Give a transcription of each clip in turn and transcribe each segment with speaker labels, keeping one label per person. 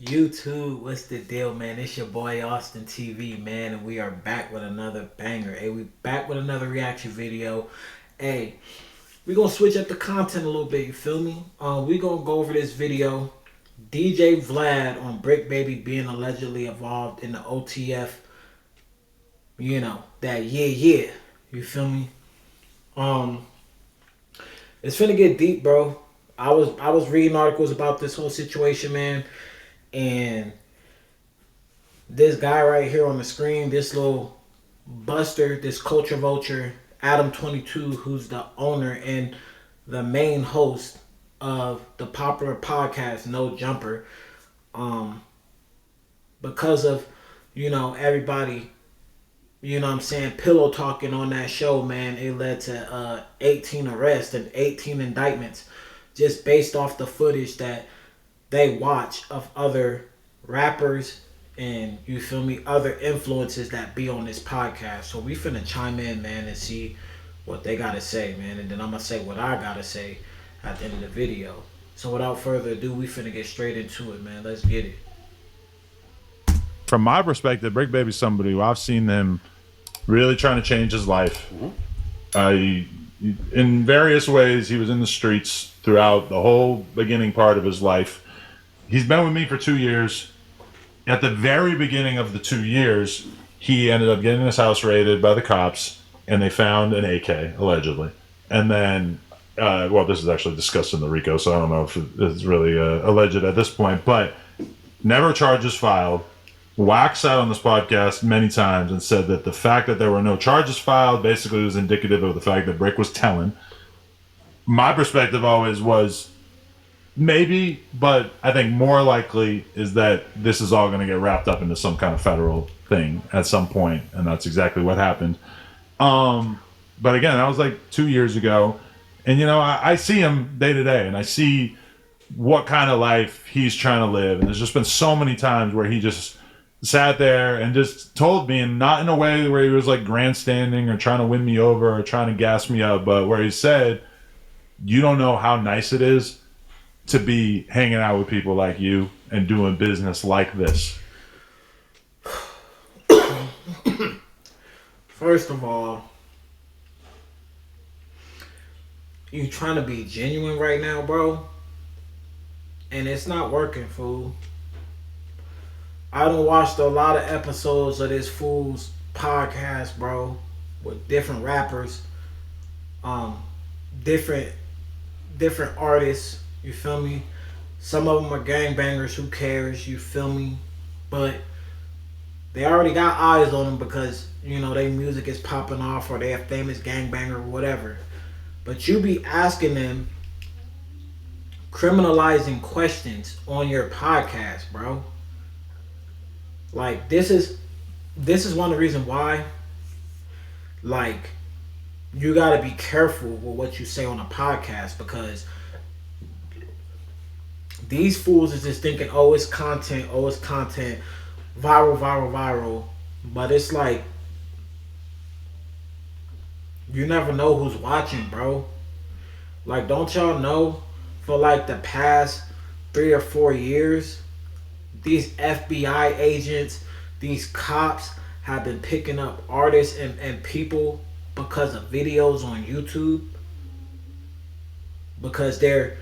Speaker 1: YouTube, what's the deal, man? It's your boy AustinTV, man, and we are back with another banger. Hey, we back with another reaction video. Hey, we gonna switch up the content a little bit. You feel me? We gonna go over this video. DJ Vlad on Brick Baby being allegedly involved in the OTF. You know that, yeah. You feel me? Um, it's finna get deep, bro. I was reading articles about this whole situation, man, and this guy right here on the screen, this little buster, this culture vulture, Adam 22, who's the owner and the main host of the popular podcast No Jumper, um, because of, everybody, what I'm saying, pillow talking on that show, man, it led to 18 arrests and 18 indictments just based off the footage that they watch of other rappers and, you feel me, other influences that be on this podcast. So we finna chime in, man, and see what they gotta say, man, and then I'm gonna say what I gotta say at the end of the video. So without further ado, we finna get straight into it, man. Let's get it.
Speaker 2: From my perspective, Brick Baby's somebody who I've seen him really trying to change his life. In various ways, he was in the streets throughout the whole beginning part of his life. He's been with me for 2 years. At the very beginning of the 2 years, he ended up getting his house raided by the cops, and they found an AK, allegedly. And then, this is actually discussed in the RICO, so I don't know if it's really alleged at this point, but never charges filed. Wax out on this podcast many times and said that the fact that there were no charges filed basically was indicative of the fact that Brick was telling. My perspective always was maybe, but I think more likely is that this is all going to get wrapped up into some kind of federal thing at some point, and that's exactly what happened. But again, that was like 2 years ago, and I see him day to day, and I see what kind of life he's trying to live, and there's just been so many times where he just sat there and just told me, and not in a way where he was like grandstanding or trying to win me over or trying to gas me up, but where he said, you don't know how nice it is to be hanging out with people like you and doing business like this.
Speaker 1: First of all, you trying to be genuine right now, bro, and it's not working, fool. I done watched a lot of episodes of this fool's podcast, bro, with different rappers, different artists. You feel me? Some of them are gangbangers. Who cares? You feel me? But they already got eyes on them because their music is popping off or they a famous gangbanger or whatever. But you be asking them criminalizing questions on your podcast, bro. Like, this is one of the reasons why, like, you gotta be careful with what you say on a podcast, because these fools is just thinking, oh, it's content, viral. But it's like, you never know who's watching, bro. Like, don't y'all know, for like the past 3 or 4 years, these FBI agents, these cops have been picking up artists and people because of videos on YouTube, because they're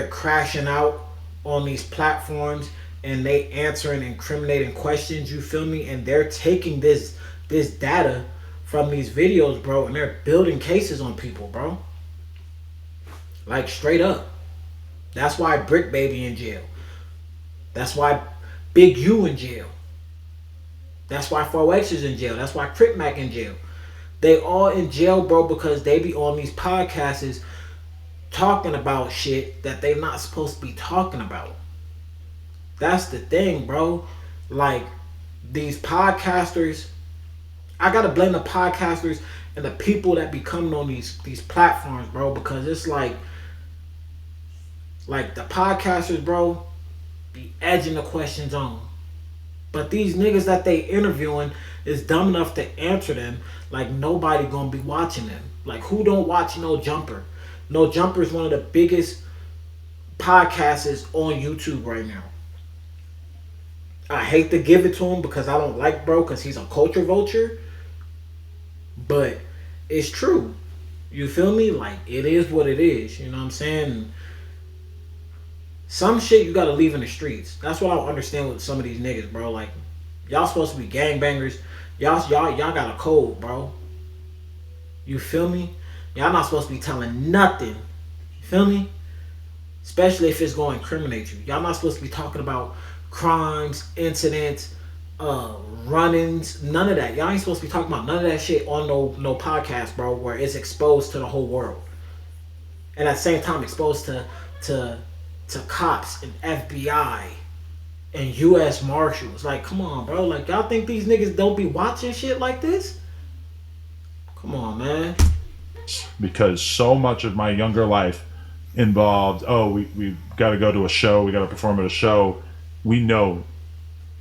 Speaker 1: crashing out on these platforms and they answering incriminating questions, you feel me? And they're taking this data from these videos, bro, and they're building cases on people, bro. Like, straight up. That's why Brick Baby in jail. That's why Big U in jail. That's why 4X is in jail. That's why Crip Mac in jail. They all in jail, bro, because they be on these podcasts talking about shit that they not supposed to be talking about. That's the thing, bro. Like, these podcasters, I gotta blame the podcasters and the people that be coming on these platforms, bro, because it's like the podcasters, bro, be edging the questions on. But these niggas that they interviewing is dumb enough to answer them like nobody gonna be watching them. Like, who don't watch No Jumper? No Jumper is one of the biggest podcasts on YouTube right now. I hate to give it to him because I don't like bro because he's a culture vulture. But it's true. You feel me? Like, it is what it is. You know what I'm saying? Some shit you gotta leave in the streets. That's what I don't understand with some of these niggas, bro. Like, y'all supposed to be gangbangers. Y'all got a code, bro. You feel me? Y'all not supposed to be telling nothing. You feel me? Especially if it's going to incriminate you. Y'all not supposed to be talking about crimes, incidents, run-ins, none of that. Y'all ain't supposed to be talking about none of that shit on no podcast, bro, where it's exposed to the whole world. And at the same time exposed to cops and FBI and US Marshals. Like, come on, bro. Like, y'all think these niggas don't be watching shit like this? Come on, man.
Speaker 2: Because so much of my younger life involved, we got to go to a show, we got to perform at a show. We know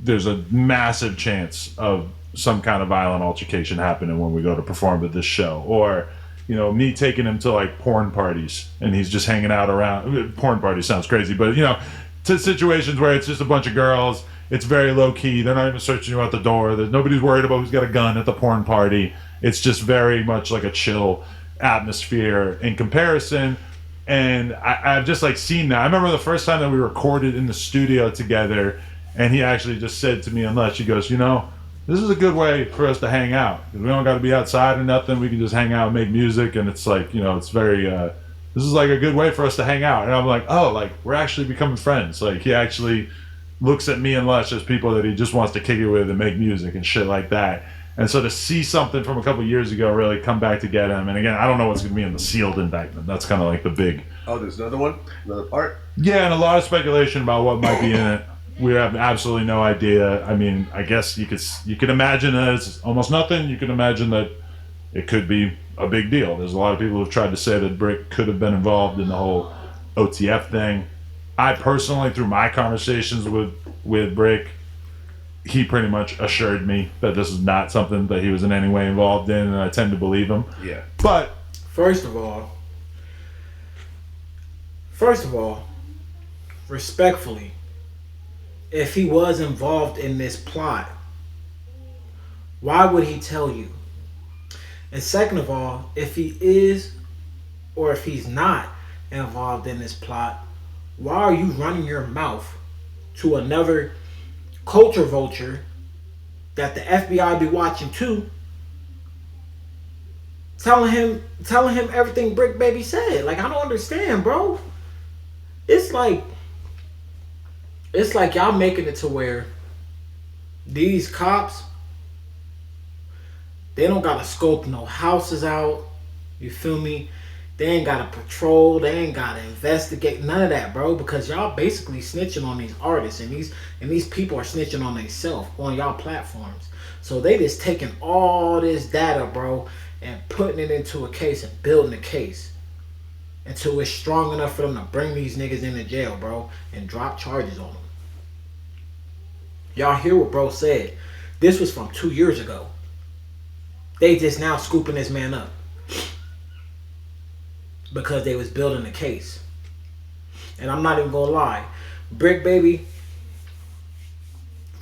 Speaker 2: there's a massive chance of some kind of violent altercation happening when we go to perform at this show. Or, you know, me taking him to like porn parties and he's just hanging out around. Porn parties sounds crazy, but you know, to situations where it's just a bunch of girls. It's very low key. They're not even searching you out the door. Nobody's worried about who's got a gun at the porn party. It's just very much like a chill atmosphere in comparison. And I've just like seen that. I remember the first time that we recorded in the studio together, and he actually just said to me on lunch, he goes, you know, this is a good way for us to hang out. We don't got to be outside or nothing. We can just hang out and make music. And it's like, you know, it's very, this is like a good way for us to hang out. And I'm like, oh, like we're actually becoming friends. Like he actually looks at me and Lush as people that he just wants to kick it with and make music and shit like that. And so to see something from a couple years ago really come back to get him, and again, I don't know what's going to be in the sealed indictment. That's kind of like the big...
Speaker 3: Oh, there's another one? Another part?
Speaker 2: Yeah, and a lot of speculation about what might be in it. We have absolutely no idea. I mean, I guess you could imagine that it's almost nothing. You could imagine that it could be a big deal. There's a lot of people who've tried to say that Brick could have been involved in the whole OTF thing. I personally, through my conversations with Brick, he pretty much assured me that this is not something that he was in any way involved in, and I tend to believe him.
Speaker 3: Yeah.
Speaker 2: But
Speaker 1: First of all, respectfully, if he was involved in this plot, why would he tell you? And second of all, if he is or if he's not involved in this plot, why are you running your mouth to another culture vulture that the FBI be watching too, telling him everything Brick Baby said? Like, I don't understand, bro. It's like y'all making it to where these cops, they don't gotta scope no houses out. You feel me? They ain't gotta patrol. They ain't gotta investigate. None of that, bro. Because y'all basically snitching on these artists, and these people are snitching on themselves on y'all platforms. So they just taking all this data, bro, and putting it into a case and building a case until it's strong enough for them to bring these niggas into jail, bro, and drop charges on them. Y'all hear what bro said? This was from 2 years ago. They just now scooping this man up because they was building a case. And I'm not even gonna lie, Brick Baby,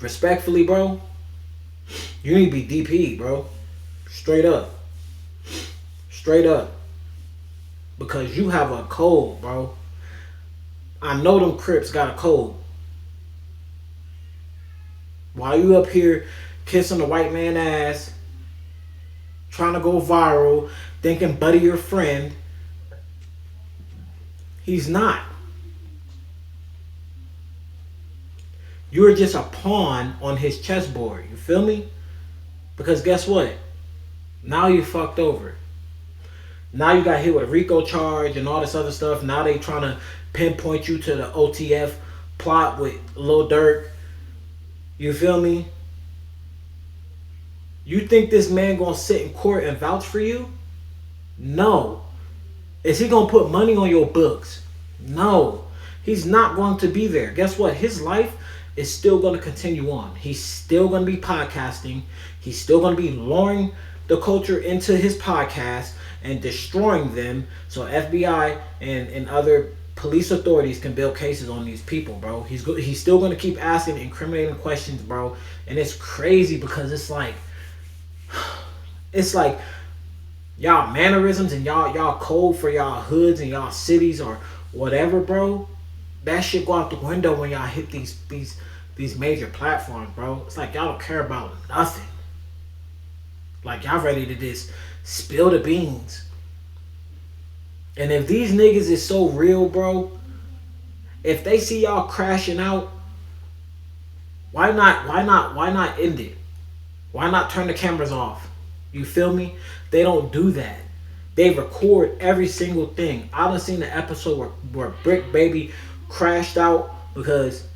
Speaker 1: respectfully, bro, you need to be DP, bro. Straight up. Because you have a code, bro. I know them Crips got a code. While you up here kissing the white man ass, trying to go viral, thinking Buddy your friend, he's not. You're just a pawn on his chessboard. You feel me? Because guess what? Now you fucked over. Now you got hit with a RICO charge and all this other stuff. Now they trying to pinpoint you to the OTF plot with Lil Durk. You feel me? You think this man gonna sit in court and vouch for you? No. Is he gonna put money on your books? No. He's not going to be there. Guess what? His life is still going to continue on. He's still going to be podcasting. He's still going to be luring the culture into his podcast and destroying them, so FBI and other police authorities can build cases on these people, bro. He's still gonna keep asking incriminating questions, bro. And it's crazy because it's like y'all mannerisms and y'all code for y'all hoods and y'all cities or whatever, bro. That shit go out the window when y'all hit these major platforms, bro. It's like y'all don't care about nothing. Like y'all ready to just spill the beans. And if these niggas is so real, bro, if they see y'all crashing out, why not end it? Why not turn the cameras off? You feel me? They don't do that. They record every single thing. I done seen the episode where Brick Baby crashed out because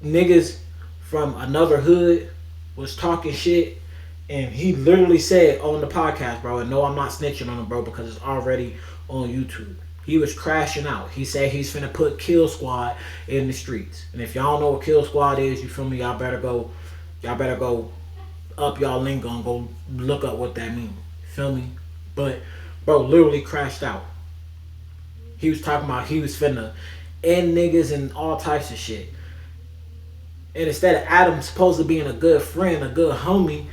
Speaker 1: niggas from another hood was talking shit, and he literally said on the podcast, bro, and no, I'm not snitching on him, bro, because it's already on YouTube. He was crashing out. He said he's finna put Kill Squad in the streets. And if y'all know what Kill Squad is, you feel me, y'all better go up y'all lingo and go look up what that means. Feel me? But bro literally crashed out. He was talking about he was finna end niggas and all types of shit. And instead of Adam supposed to being a good friend, a good homie,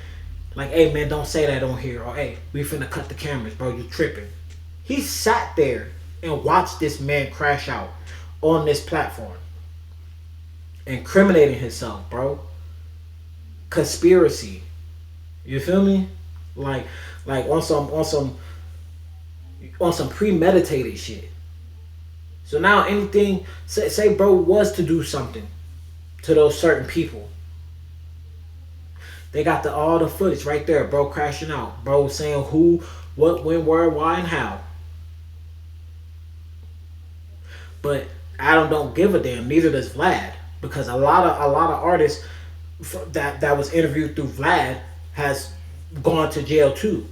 Speaker 1: like, hey man, don't say that on here, or hey, we finna cut the cameras, bro, you tripping. He sat there and watched this man crash out on this platform, incriminating himself, bro. Conspiracy. You feel me? Like on some premeditated shit. So now anything, say bro was to do something to those certain people, they got all the footage right there, bro crashing out, bro saying who, what, when, where, why, and how. But Adam don't give a damn. Neither does Vlad, because a lot of artists that was interviewed through Vlad has gone to jail too,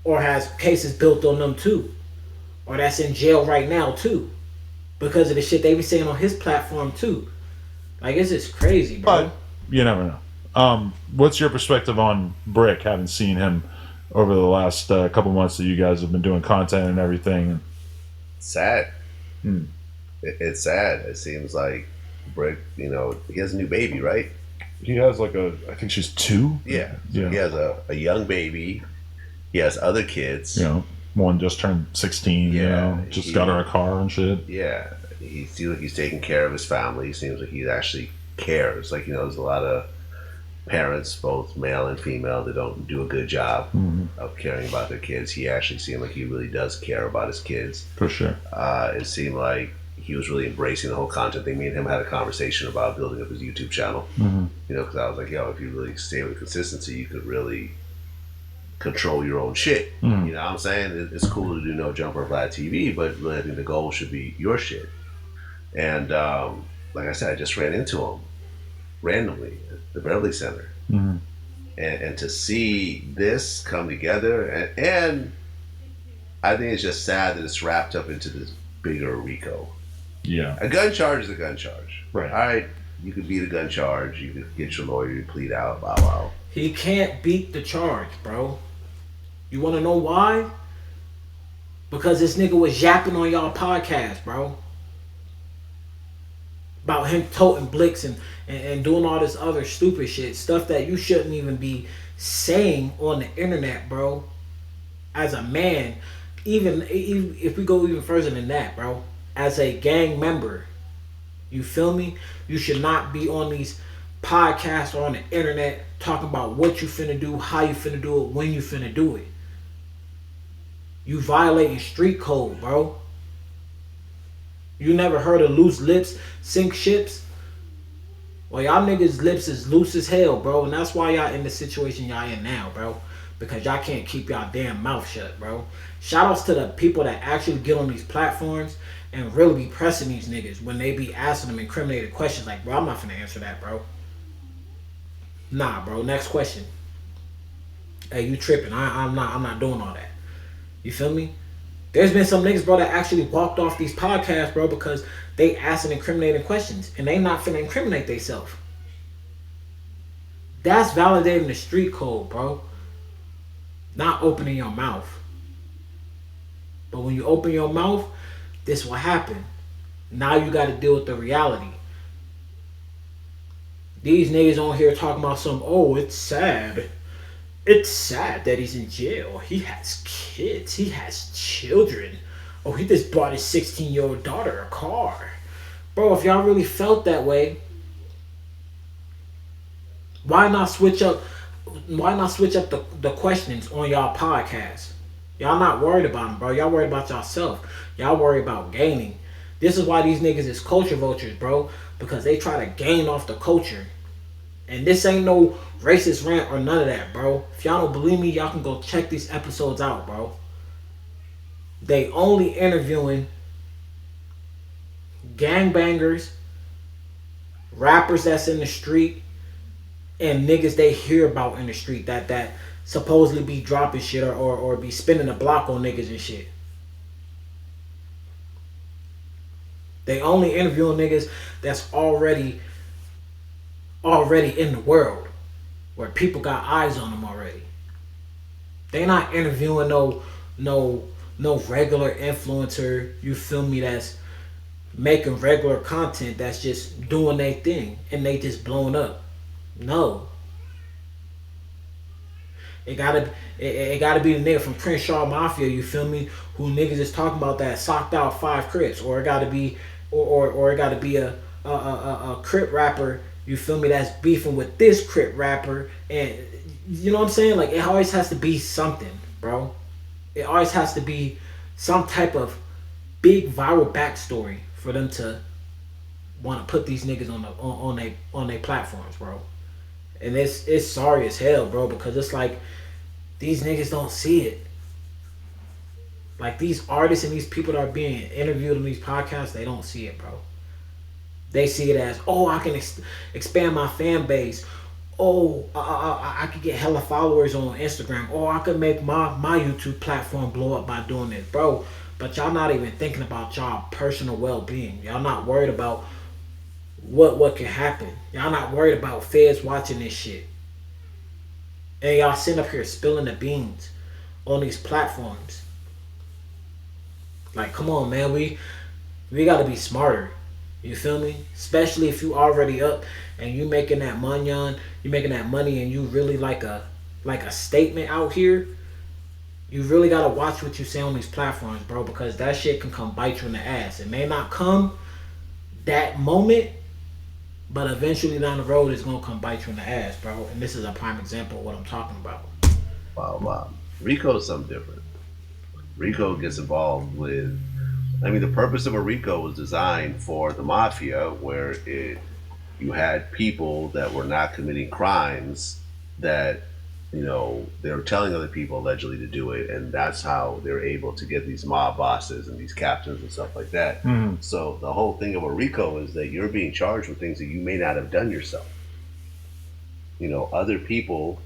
Speaker 1: or has cases built on them too, or that's in jail right now too, because of the shit they be saying on his platform too. Like, it's just crazy, bro.
Speaker 2: But you never know. What's your perspective on Brick? Having seen him over the last couple months that you guys have been doing content and everything.
Speaker 3: Sad. It's sad. It seems like Brick, you know, he has a new baby, right?
Speaker 2: He has I think she's 2.
Speaker 3: Yeah. So he has a young baby. He has other kids.
Speaker 2: You know, one just turned 16. Yeah. You know, just got her a car and shit.
Speaker 3: Yeah. He seems like he's taking care of his family. He seems like he actually cares. Like, you know, there's a lot of parents, both male and female, that don't do a good job of caring about their kids. He actually seemed like he really does care about his kids.
Speaker 2: For sure.
Speaker 3: It seemed like he was really embracing the whole content thing. Me and him had a conversation about building up his YouTube channel. You know, because I was like, yo, if you really stay with consistency, you could really control your own shit. You know what I'm saying? It's cool to do No Jumper Vlad TV, but really I think the goal should be your shit. And like I said, I just ran into him randomly at the Beverly Center. And to see this come together, and I think it's just sad that it's wrapped up into this bigger RICO.
Speaker 2: Yeah.
Speaker 3: A gun charge is a gun charge.
Speaker 2: Right.
Speaker 3: All right, you could beat a gun charge, you could get your lawyer to plead out, blah, blah.
Speaker 1: He can't beat the charge, bro. You want to know why? Because this nigga was yapping on y'all podcast, bro. About him toting blicks and doing all this other stupid shit. Stuff that you shouldn't even be saying on the internet, bro. As a man, even if we go even further than that, bro. As a gang member, you feel me? You should not be on these podcasts or on the internet talking about what you finna do, how you finna do it, when you finna do it. You violating street code, bro. You never heard of loose lips sink ships? Well, y'all niggas' lips is loose as hell, bro. And that's why y'all in the situation y'all in now, bro. Because y'all can't keep y'all damn mouth shut, bro. Shout outs to the people that actually get on these platforms and really be pressing these niggas when they be asking them incriminated questions. Like, bro, I'm not finna answer that, bro. Nah, bro. Next question. Hey, you tripping. I'm not doing all that. You feel me? There's been some niggas, bro, that actually walked off these podcasts, bro, because they asking incriminating questions and they not finna incriminate themselves. That's validating the street code, bro. Not opening your mouth. But when you open your mouth, This will happen. Now you got to deal with the reality. These niggas on here talking about some, oh, it's sad. It's sad that he's in jail. He has kids. He has children. Oh, he just bought his 16-year-old daughter a car. Bro, if y'all really felt that way, why not switch up the questions on y'all podcast? Y'all not worried about them, bro. Y'all worried about yourself. Y'all worry about gaining. This is why these niggas is culture vultures, bro. Because they try to gain off the culture. And this ain't no racist rant or none of that, bro. If y'all don't believe me, y'all can go check these episodes out, bro. They only interviewing gangbangers, rappers that's in the street, and niggas they hear about in the street that supposedly be dropping shit or be spinning the block on niggas and shit. They only interviewing niggas that's already in the world, where people got eyes on them already. They not interviewing no regular influencer, you feel me, that's making regular content, that's just doing their thing and they just blowing up. No. It gotta be the nigga from Crenshaw Mafia, you feel me, who niggas is talking about that socked out 5 Crips, or it gotta be or it gotta be a Crip rapper, you feel me, that's beefing with this Crip rapper, and you know what I'm saying? Like, it always has to be something, bro. It always has to be some type of big viral backstory for them to want to put these niggas on their platforms, bro. And it's sorry as hell, bro, because it's like these niggas don't see it. Like, these artists and these people that are being interviewed in these podcasts, they don't see it, bro. They see it as, oh, I can expand my fan base. Oh, I could get hella followers on Instagram. Oh, I could make my YouTube platform blow up by doing this, bro. But y'all not even thinking about y'all personal well-being. Y'all not worried about what can happen. Y'all not worried about feds watching this shit. And y'all sitting up here spilling the beans on these platforms. Like, come on, man. We gotta be smarter. You feel me? Especially if you already up and you making that money and you really like a statement out here. You really gotta watch what you say on these platforms, bro, because that shit can come bite you in the ass. It may not come that moment, but eventually down the road it's gonna come bite you in the ass, bro. And this is a prime example of what I'm talking about.
Speaker 3: Wow. RICO is something different. RICO gets involved with, I mean, the purpose of a RICO was designed for the mafia, where you had people that were not committing crimes that, you know, they were telling other people allegedly to do it, and that's how they're able to get these mob bosses and these captains and stuff like that. Mm-hmm. So the whole thing of a RICO is that you're being charged with things that you may not have done yourself. You know, other people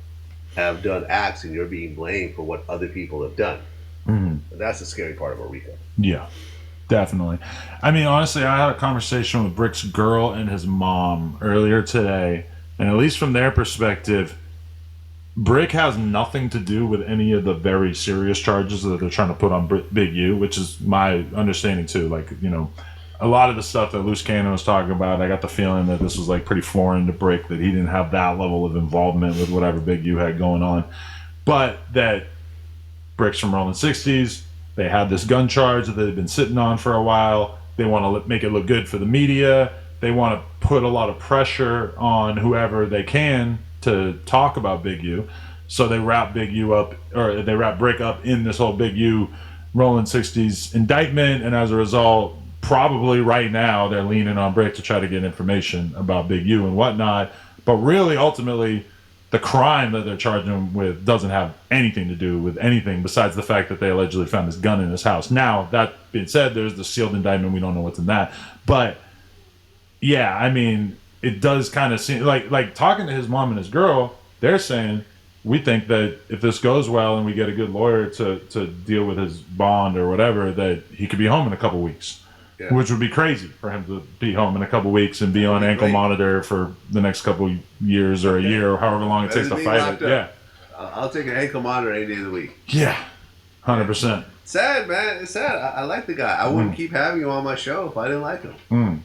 Speaker 3: have done acts and you're being blamed for what other people have done. Mm-hmm. And that's the scary part of a RICO.
Speaker 2: Yeah, definitely. I mean, honestly, I had a conversation with Brick's girl and his mom earlier today, and at least from their perspective, Brick has nothing to do with any of the very serious charges that they're trying to put on Big U, which is my understanding too. Like, you know, a lot of the stuff that Loose Cannon was talking about, I got the feeling that this was like pretty foreign to Brick, that he didn't have that level of involvement with whatever Big U had going on. But that Brick's from Rolling 60s, they had this gun charge that they've been sitting on for a while. They want to make it look good for the media. They want to put a lot of pressure on whoever they can to talk about Big U. So they wrap Big U up, or they wrap Brick up in this whole Big U Rolling 60s indictment, and as a result, probably right now they're leaning on Brick to try to get information about Big U and whatnot. But really, ultimately, the crime that they're charging him with doesn't have anything to do with anything besides the fact that they allegedly found this gun in his house. Now, that being said, there's the sealed indictment. We don't know what's in that. But yeah, I mean, it does kind of seem like talking to his mom and his girl, they're saying, we think that if this goes well and we get a good lawyer to deal with his bond or whatever, that he could be home in a couple weeks. Yeah. Which would be crazy for him to be home in a couple weeks and be on ankle monitor for the next couple years or a year or however long it takes to fight it. Yeah,
Speaker 3: I'll take an ankle monitor any day of the week.
Speaker 2: Yeah, 100%.
Speaker 3: Sad, man. It's sad. I like the guy. I wouldn't keep having him on my show if I didn't like him.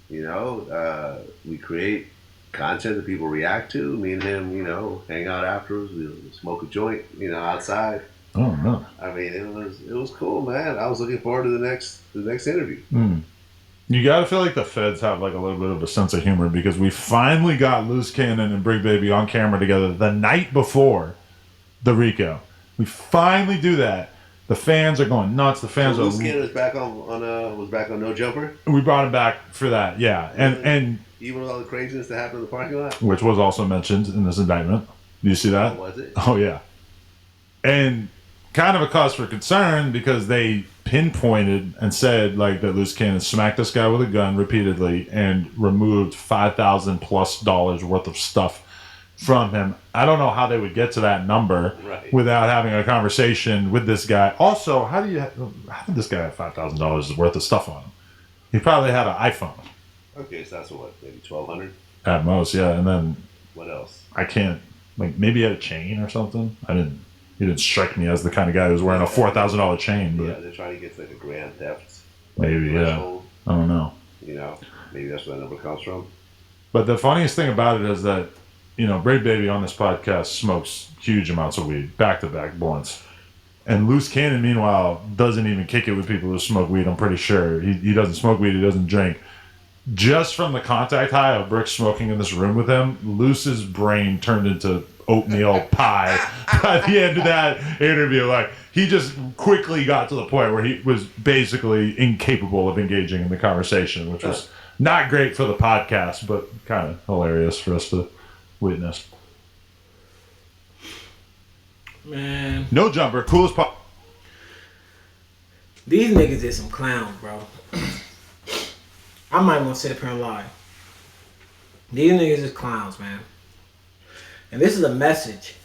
Speaker 3: You know, we create content that people react to. Me and him, you know, hang out afterwards. We smoke a joint, you know, outside.
Speaker 2: Oh no!
Speaker 3: I mean, it was cool, man. I was looking forward to the next interview.
Speaker 2: You gotta feel like the feds have like a little bit of a sense of humor because we finally got Loose Cannon and Brig Baby on camera together the night before the Rico. We finally do that. The fans are going nuts. The fans
Speaker 3: so
Speaker 2: are.
Speaker 3: Loose Cannon was back on No Jumper.
Speaker 2: We brought him back for that, yeah, and
Speaker 3: even with all the craziness that happened in the parking lot,
Speaker 2: which was also mentioned in this indictment. Do you see that?
Speaker 3: Oh, was it?
Speaker 2: Oh yeah, and kind of a cause for concern because they pinpointed and said like that Loose Cannon smacked this guy with a gun repeatedly and removed $5,000+ worth of stuff from him. I don't know how they would get to that number without having a conversation with this guy. Also, how did this guy have $5,000 worth of stuff on him? He probably had an iPhone.
Speaker 3: Okay, so that's what, maybe 1,200
Speaker 2: at most, yeah. And then
Speaker 3: what else?
Speaker 2: I can't, like, maybe he had a chain or something. He didn't strike me as the kind of guy who's wearing a $4,000 chain. But
Speaker 3: yeah, they're trying to get to like a grand theft.
Speaker 2: Maybe, yeah. I don't know.
Speaker 3: You know, maybe that's where that number comes from.
Speaker 2: But the funniest thing about it is that, you know, Brig Baby on this podcast smokes huge amounts of weed, back-to-back blunts. And Loose Cannon, meanwhile, doesn't even kick it with people who smoke weed, I'm pretty sure. He doesn't smoke weed, he doesn't drink. Just from the contact high of Brick smoking in this room with him, Loose's brain turned into oatmeal pie by the end of that interview. Like, he just quickly got to the point where he was basically incapable of engaging in the conversation, which was not great for the podcast, but kind of hilarious for us to witness.
Speaker 1: Man.
Speaker 2: No Jumper, coolest pop.
Speaker 1: These niggas is some clowns, bro. I might want to sit up here and lie. These niggas is clowns, man. And this is a message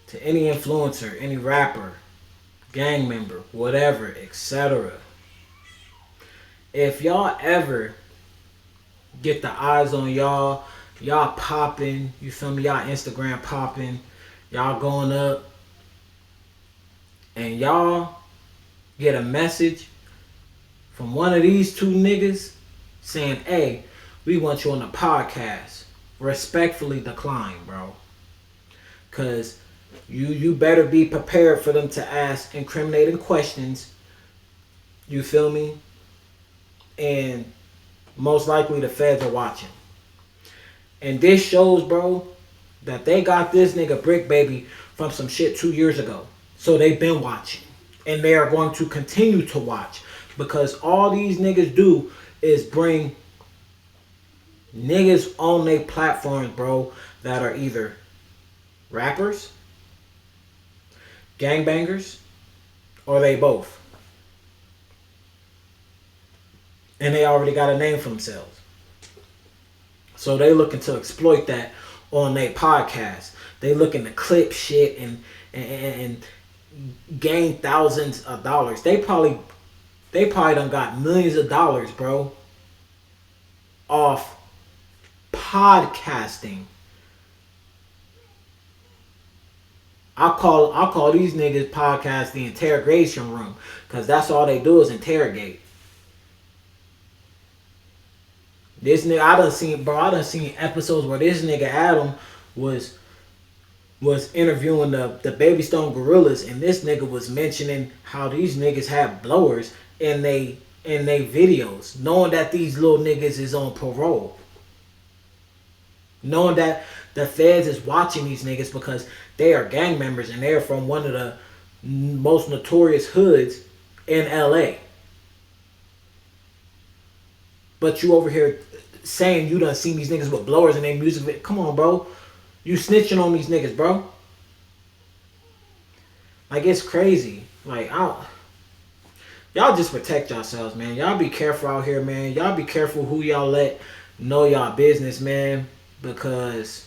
Speaker 1: to any influencer, any rapper, gang member, whatever, etc. If y'all ever get the eyes on y'all popping, you feel me, y'all Instagram popping, y'all going up, and y'all get a message from one of these two niggas saying, hey, we want you on the podcast, respectfully decline, bro. Because you better be prepared for them to ask incriminating questions. You feel me? And most likely the feds are watching. And this shows, bro, that they got this nigga Brick Baby from some shit 2 years ago. So they've been watching. And they are going to continue to watch. Because all these niggas do is bring niggas on their platforms, bro, that are either rappers, gangbangers, or they both. And they already got a name for themselves. So they looking to exploit that on their podcast. They looking to clip shit and gain thousands of dollars. They probably done got millions of dollars, bro, off podcasting. I call these niggas podcast the interrogation room, because that's all they do is interrogate. This nigga, I done seen episodes where this nigga Adam was interviewing the Baby Stone Gorillas, and this nigga was mentioning how these niggas have blowers in they videos, knowing that these little niggas is on parole. Knowing that the feds is watching these niggas because they are gang members and they're from one of the most notorious hoods in LA. But you over here saying you done seen these niggas with blowers in their music video. Come on, bro. You snitching on these niggas, bro. Like, it's crazy. Like, y'all just protect yourselves, man. Y'all be careful out here, man. Y'all be careful who y'all let know y'all business, man. Because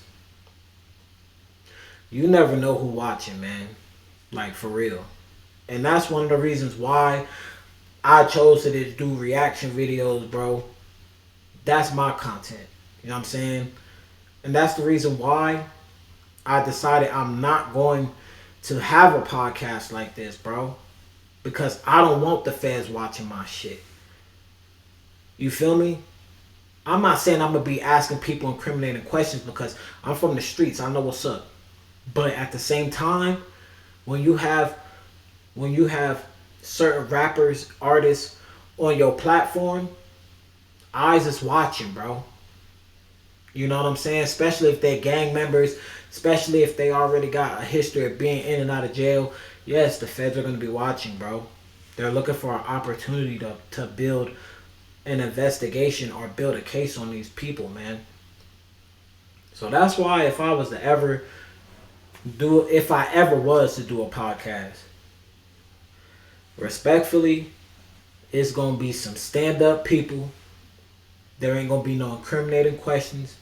Speaker 1: you never know who watching, man. Like, for real. And that's one of the reasons why I chose to just do reaction videos, bro. That's my content. You know what I'm saying? And that's the reason why I decided I'm not going to have a podcast like this, bro. Because I don't want the feds watching my shit. You feel me? I'm not saying I'm gonna be asking people incriminating questions because I'm from the streets. I know what's up. But at the same time, when you have certain rappers, artists on your platform, eyes is watching, bro. You know what I'm saying? Especially if they're gang members, especially if they already got a history of being in and out of jail. Yes, the feds are going to be watching, bro. They're looking for an opportunity to build an investigation or build a case on these people, man. So that's why if I ever was to do a podcast, respectfully, it's going to be some stand-up people. There ain't going to be no incriminating questions.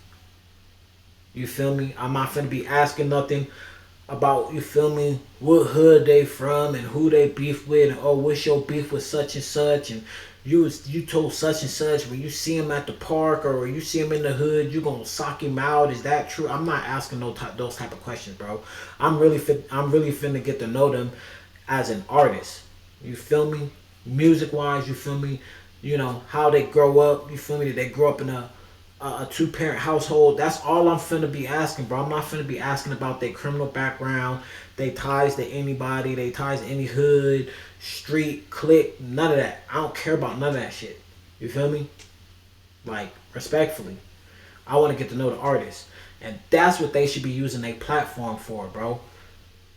Speaker 1: You feel me? I'm not finna be asking nothing about, you feel me, what hood they from and who they beef with, and oh, what's your beef with such and such, and you told such and such when you see him at the park or you see him in the hood, you gonna sock him out. Is that true? I'm not asking those type of questions, bro. I'm really finna get to know them as an artist. You feel me? Music wise, you feel me? You know how they grow up. You feel me? Did they grow up in a two-parent household? That's all I'm finna be asking, bro. I'm not finna be asking about their criminal background, they ties to anybody, they ties to any hood, street, clique, none of that. I don't care about none of that shit. You feel me? Like, respectfully, I want to get to know the artist. And that's what they should be using their platform for, bro.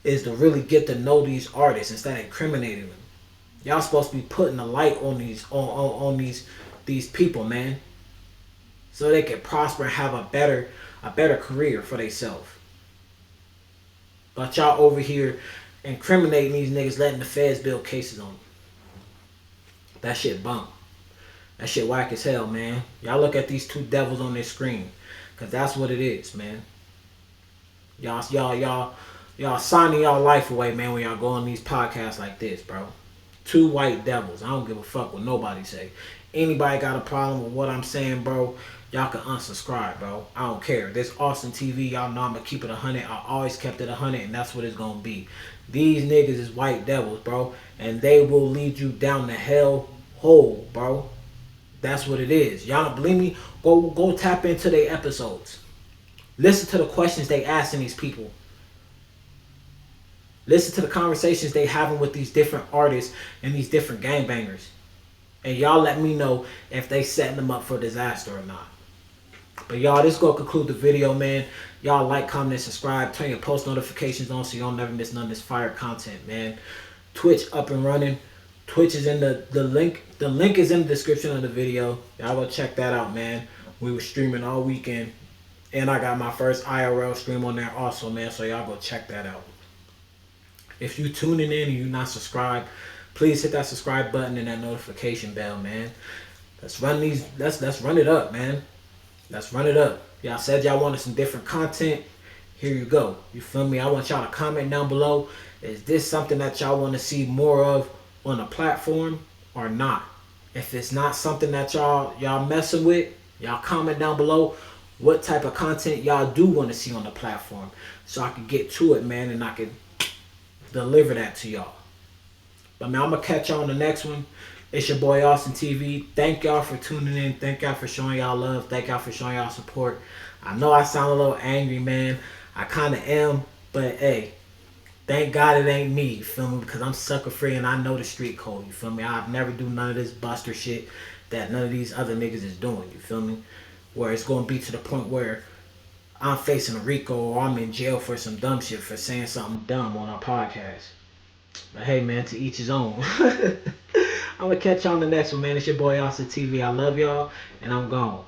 Speaker 1: Is to really get to know these artists instead of incriminating them. Y'all supposed to be putting a light on these people, man, so they can prosper and have a better career for themselves. But y'all over here incriminating these niggas, letting the feds build cases on them. That shit bump. That shit whack as hell, man. Y'all look at these two devils on their screen, cause that's what it is, man. Y'all signing y'all life away, man, when y'all go on these podcasts like this, bro. Two white devils. I don't give a fuck what nobody say. Anybody got a problem with what I'm saying, bro, y'all can unsubscribe, bro. I don't care. This AustinTV, y'all know I'm gonna keep it 100. I always kept it 100, and that's what it's gonna be. These niggas is white devils, bro, and they will lead you down the hell hole, bro. That's what it is. Y'all don't believe me? Go tap into their episodes. Listen to the questions they asking these people. Listen to the conversations they having with these different artists and these different gangbangers. And y'all let me know if they setting them up for disaster or not. But y'all, this is going to conclude the video, man. Y'all like, comment, and subscribe. Turn your post notifications on so you don't never miss none of this fire content, man. Twitch up and running. Twitch is in the link. The link is in the description of the video. Y'all go check that out, man. We were streaming all weekend. And I got my first IRL stream on there also, man. So y'all go check that out. If you tuning in and you not subscribed, please hit that subscribe button and that notification bell, man. Let's run it up, man. Let's run it up. Y'all said y'all wanted some different content. Here you go. You feel me? I want y'all to comment down below. Is this something that y'all want to see more of on a platform or not? If it's not something that y'all messing with, y'all comment down below what type of content y'all do want to see on the platform, so I can get to it, man, and I can deliver that to y'all. But man, I'm gonna catch y'all on the next one. It's your boy AustinTV. Thank y'all for tuning in. Thank y'all for showing y'all love. Thank y'all for showing y'all support. I know I sound a little angry, man. I kind of am, but hey, thank God it ain't me. You feel me? Because I'm sucker free and I know the street code. You feel me? I've never do none of this buster shit that none of these other niggas is doing. You feel me? Where it's gonna be to the point where I'm facing a RICO or I'm in jail for some dumb shit for saying something dumb on our podcast. But hey, man, to each his own. I'm gonna catch y'all on the next one, man. It's your boy AustinTV. I love y'all, and I'm gone.